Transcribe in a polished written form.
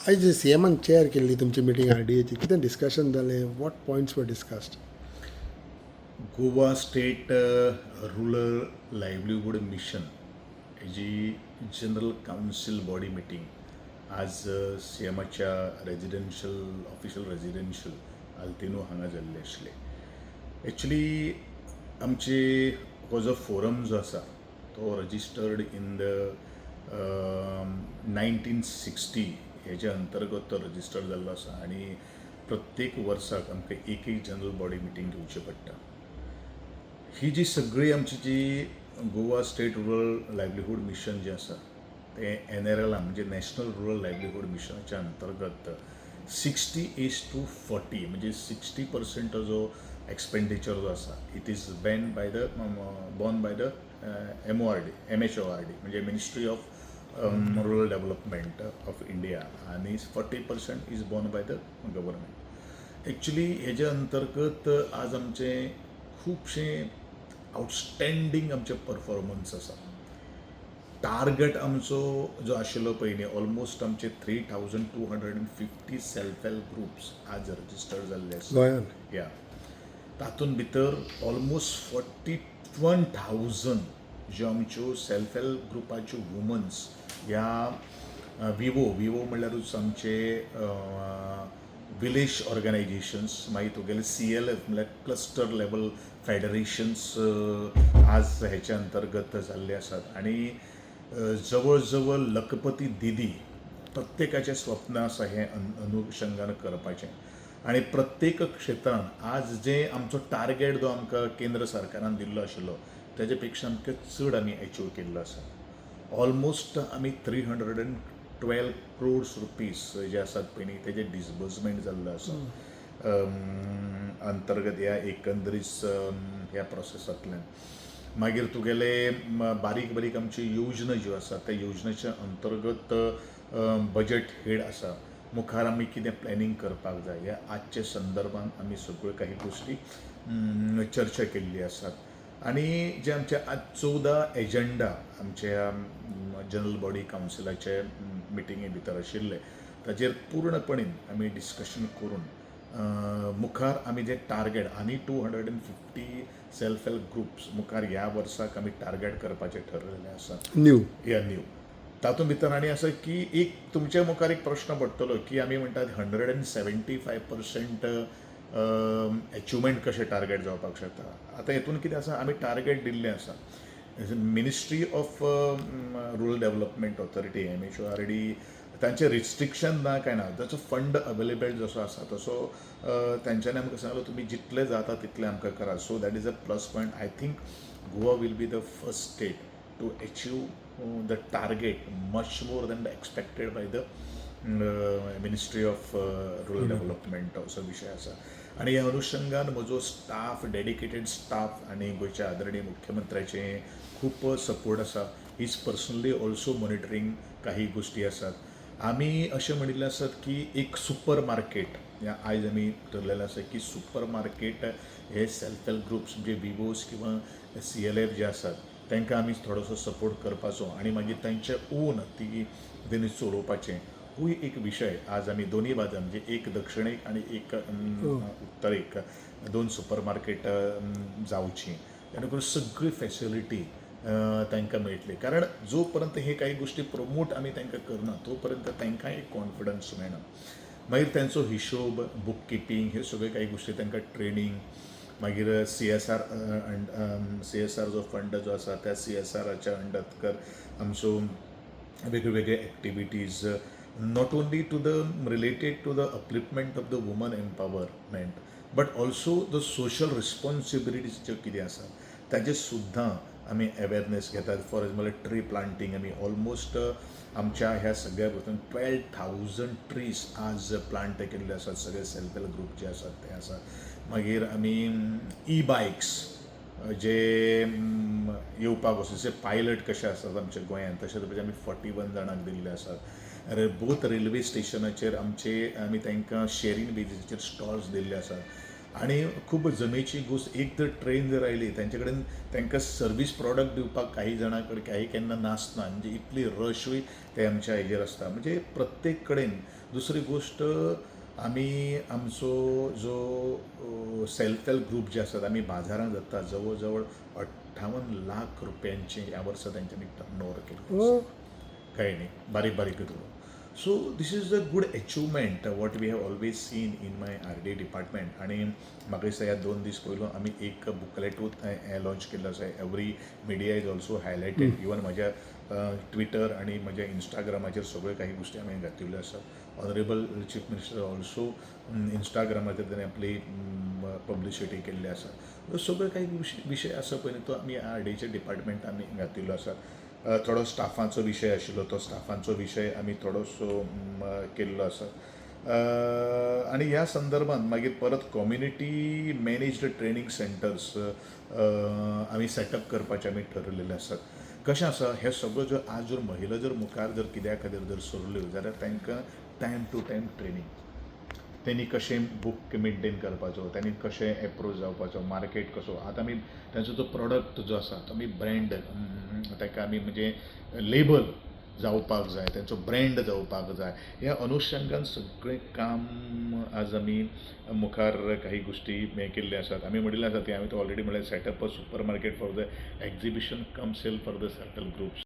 आयज सीएमान चेअर केल्ली तुमची मिटींग RDAची कितें डिस्कशन जालें, what points were discussed? Goa state rural livelihood mission हेजी जनरल कावन्सील बॉडी मिटींग आज सीएमाच्या रेजिडेन्शियल ऑफिशियल रेजिडेन्शियल आल्तिनो हांगा जाल्ले आसले. एक्चुली आमचे हो जो फोरम जो आसा तो रजिस्टर्ड इन द 1960 हेजे अंतर्गत तो रजिस्टर्ड जाल्लो आसा आनी प्रत्येक वर्साक आमकां एक जनरल बॉडी मिटींग घेवची पडटा. ही जी सगळी आमची जी Goa state rural livelihood mission जे आसा ते NRL म्हणजे नॅशनल रुरल लायव्हलीहूड मिशनाच्या अंतर्गत 60:40 म्हणजे 60% जो एक्सपेंडिचर जो आसा it is born by the MHORD म्हणजे ministry of rural development of India आणि 40% is born by the government. Actually हेजे अंतर्गत आज आमचे खूबशे आउटस्टँडींग आमचे परफॉर्मन्स आसा. टार्गेट आमचो जो आशिल्लो पयलीं ऑलमोस्ट आमचे 3250 सेल्फ हेल्प ग्रुप्स आज रजिस्टर्ड जाल्ले आसा गोंयांत या. तातूंत भितर ऑलमोस्ट 41,000 ज्यो आमच्यो सेल्फ हेल्प ग्रुपाच्यो वुमन्स ह्या विवो म्हणल्यारूच आमचे विलेज ऑर्गनायजेशन्स मागीर तुगेले CLF म्हणल्यार क्लस्टर लेवल फेडरेशन्स आज हेच्या अंतर्गत जाल्ले आसात आनी जवळ जवळ लखपती दिदी प्रत्येकाचें स्वप्न आसा हें अनुशंगान करपाचें आनी प्रत्येक क्षेत्रान आज जे आमचो टार्गेट जो आमकां केंद्र सरकारान दिल्लो आशिल्लो तेजे पेक्षा आमकां चड आमी अचीव केल्लो आसा. ऑलमोस्ट आमी 312 crores रुपीज जे आसात पळय तेजे डिसबर्समेंट जाल्लो आसा अंतर्गत ह्या एकंदरीत ह्या प्रोसेसांतल्यान. मागीर तुगेले बारीक बारीक आमची योजना ज्यो आसा त्या योजनेच्या अंतर्गत बजेट हेड आसा. मुखार आमी कितें प्लॅनिंग करपाक जाय ह्या आजच्या संदर्भान आमी सगळ्यो काही गोश्टी चर्चा केल्ली आसात. आनी जे आमचे आज 14 एजेंडा आमच्या जनरल बॉडी कावन्सिलाचे मिटिंगे भितर आशिल्ले ताचेर पूर्णपणे आमी डिस्कशन करून मुखार आमी जे टार्गेट आनी 250 सेल्फ हेल्प ग्रुप्स मुखार ह्या वर्साक आमी टार्गेट करपाचें ठरलेलें आसा. न्यू तातूंत भितर आनी आसा की एक तुमच्या मुखार एक प्रश्न पडटलो की आमी म्हणटात 175% अचिवमेंट कशें टार्गेट जावपाक शकता. आतां हेतून कितें आसा आमी टार्गेट दिल्लें आसा. Ministry of rural development authority MHORD तांचें रिस्ट्रिक्शन ना काय ना, ताचो फंड अवेलेबल जसो आसा तसो तांच्यांनी आमकां सांगलो तुमी जितले जाता तितले आमकां करा. So that is a plus point. I think Goa will be the first state to achieve the target much more than the expected by the ministry of rural development असो विशय आसा. आनी ह्या अनुशंगान म्हजो स्टाफ डेडिकेटेड स्टाफ आनी गोंयच्या आदरणीय मुख्यमंत्र्याचे खूब सपोर्ट आसा. He is personally also monitoring काही गोश्टी आसात. आमी अशें म्हणिल्लें आसात की एक सुपर मार्केट आयज आमी ठरलेलें आसा की सुपर मार्केट हे सेल्फ हेल्प ग्रुप्स म्हणजे विवोज किंवा CLF जे आसात तांकां आमी थोडोसो सपोर्ट करपाचो आनी मागीर तांचे ओन ती तेणी चलोवपाचें हूय एक विशय आज आमी दोनी बाजू म्हणजे एक दक्षिणेक आनी एक उत्तरेक 2 सुपर मार्केट जावचीं जेणे करून सगळी फॅसिलिटी तांकां मेळटली. कारण जो पर्यंत हे काही गोश्टी प्रमोट आमी तांकां करना तो पर्यंत तांकांय एक कॉन्फिडन्स मेळना. मागीर तांचो हिशोब बुक किपींग हे सगळे काही गोश्टी तांकां ट्रेनींग मागीर CSR जो फंड जो आसा त्या CSRच्या अंडर आमचो वेगवेगळे activities not only to the related to the upliftment of the woman empowerment but also the social responsibilities ज्यो कितें आसा ताजे सुद्दां आमी अवेरनेस घेतात. फॉर एग्जाम्पल ट्री प्लांटींग आमी ऑलमोस्ट आमच्या ह्या सगळ्या भोंवतणी 12,000 ट्रीज आज प्लांट केल्ले आसात. सगळे सेल्फ हेल्प ग्रुप जे आसात ते आसात. मागीर आमी E-बायक्स जे येवपाक वचूचे पायलट कशे आसात आमच्या गोंयांत तशे तरेचे आमी 41 जाणांक दिल्ले आसात. बोथ रेल्वे स्टेशनाचेर आमी तांकां शेअरींग बेजीसाचेर स्टॉल्स दिल्ले आसात. आनी खूब जमेची गोश्ट एक जर ट्रेन जर आयली तेंचे कडेन तांकां सर्वीस प्रॉडक्ट दिवपाक काही जाणां कडेन काही केन्ना नासना म्हणजे इतली रशूय ते आमच्या हेजेर आसता म्हणजे प्रत्येक कडेन. दुसरी गोश्ट आमी आमचो जो सेल्फ हेल्प ग्रूप जे आसात आमी बाजारांत जाता जवळ जवळ 58 लाख रुपयांची ह्या वर्सा तेंच्यांनी टर्नओवर केल्लो हो. काही नाही बारीक बारीक धरून. So this is a good achievement what we have always seen in my RD department. आणि म्हाका दिसता ह्या 2 दीस पयलू आमी एक बुकलेटूच लॉन्च केल्लो आसा. Every media is also highlighted. Even म्हज्या ट्विटर आणि म्हज्या इंस्टाग्रामाचेर सगळ्यो काही गोश्टी हांवें घातिल्ल्यो आसात. ऑनरेबल चीफ मिनिस्टर ऑल्सो इंस्टाग्रामाचेर ताणें आपली पब्लिसिटी केल्ली आसा. सगळे काही विशय आसा पळय तो आमी RDच्या डिपार्टमेंटान आमी घातिल्लो आसा. थोडो स्टाफाचो विशय आशिल्लो तो स्टाफांचो विशय आमी थोडोसो केल्लो आसा. आणि ह्या संदर्भात मागीर परत कम्युनिटी मॅनेज्ड ट्रेनिंग सेंटर्स आमी सेटअप करपाचे आमी ठरलेले आसात. कशें आसा हे सगळ्यो जर आज जर महिला जर मुखार जर कित्या खातीर जर सरल्यो जाल्यार तांकां टायम टू टायम ट्रेनिंग. त्यांनी कशें बूक मेंटेन करपाचो, त्यांनी कशें एप्रोच जावपाचो, मार्केट कसो. आतां आमी तांचो जो प्रॉडक्ट जो आसा तो आमी ब्रँड ताका आमी म्हणजे लेबल जावपाक जाय, तांचो ब्रँड जावपाक जाय. ह्या अनुशंगान सगळें काम आज आमी मुखार काही गोश्टी हे केल्ले आसात. आमी म्हणिल्लें आसा ते हांवें ऑलरेडी म्हळ्यार set up a supermarket for the exhibition cum sale for the self help groups.